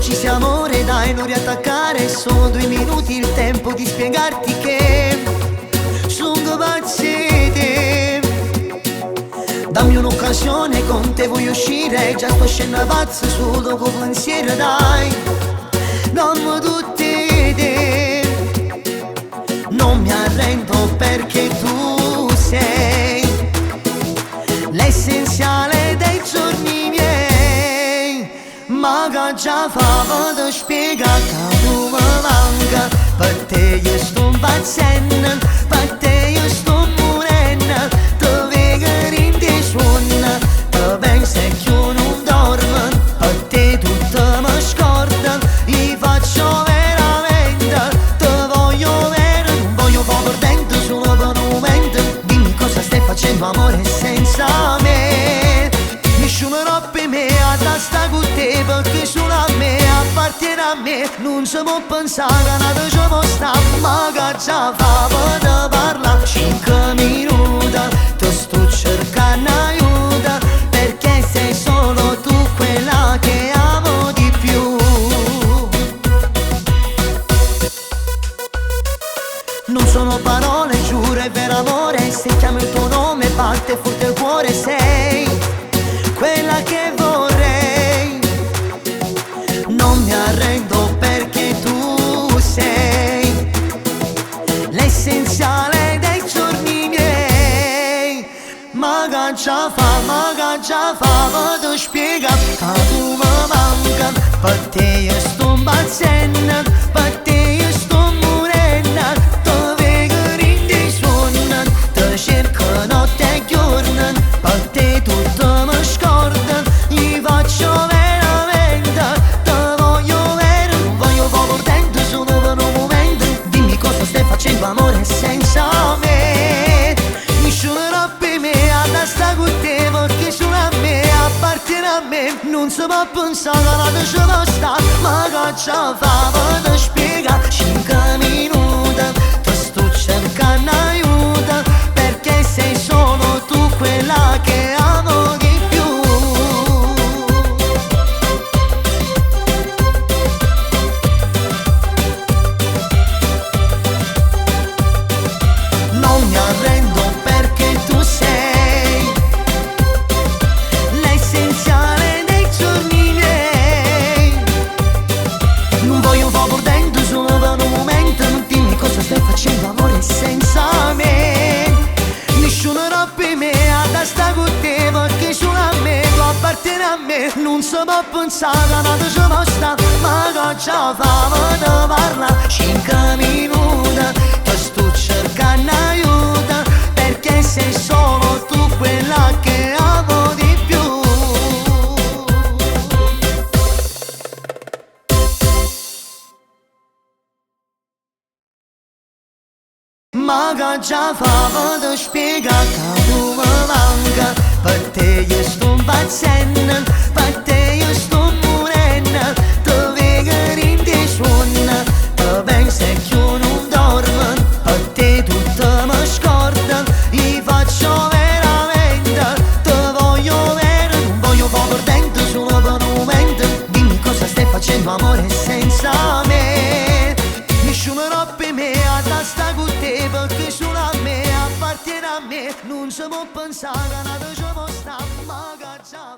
ci sia amore, dai, non riattaccare. Sono 2 minuti il tempo di spiegarti che sono pazzete. Dammi un'occasione, con te voglio uscire. Già sto scendendo pazzo su dopo pensiero, dai, dammi tutte te. Non mi arrendo perché tu sei l'essenziale dei giorni miei. Ma che già fa ti spiega che tu mi manca. Per te io sto impazzendo, per te io sto morendo. Ti vedo in te suona, ti penso e io non dormo. Per te tutto mi scorda, io faccio veramente. Ti voglio vero, non voglio proprio dentro, solo per un momento. Dimmi cosa stai facendo, amore, senza me. Nessuno per me, a testa con te, perché solo a me appartiene a me. Non si può pensare che nata ci può stare. Ma che già fa per parla 5 minuti, ti sto cercando aiuto, perché sei solo tu quella che amo di più. Non sono parole, giuro, è vero amore. Se chiamo il tuo nome batte forte il cuore. Sei quella che vorrei. Non mi arrendo perché tu sei l'essenziale dei giorni miei. Ma che già fa, ti spiega che tu mi manca. Per te io sto impazzendo, per te io sto morendo. Ti vedo in te suona, ti cerco notte e giorno. Per te tutto mi scorda, gli faccio veramente. Ti voglio vero, non voglio proprio dentro, solo per un momento. Dimmi cosa stai facendo, amore, senza me. Nessuno per me, a testa con te, perché solo a me appartiene a me. Non si può pensare che nata ci può stare. Ma che già fa per ti spiega 5 minuti, ti sto cercando aiuto, perché sei solo tu quella che amo di più. Non mi arrendo perché tu sei l'essenziale dei giorni miei. Non voglio proprio dentro, solo per un momento. Non dimmi cosa stai facendo, amore, senza me. Nessuno per me, a testa con te, perché solo a me tu appartieni a me. Non si può pensare che nata ci può stare. Ma che già fa per ti parla 5 minuti, ti sto cercando aiuto, perché sei solo tu quella che amo di più. Ma che già fa per ti spiega che tu mi manca. Per te io sto impazzendo, per te io sto morendo. Ti vedo in te suona, ti penso e io non dormo. Per te tutto mi scorda, io faccio veramente. Ti voglio vero, non voglio proprio dentro, solo per un momento. Dimmi cosa stai facendo, amore, senza me. Nessuno per me, a testa con te, perché solo a me appartiene a me. Non si può pensare che nata ci può stare. Ma che già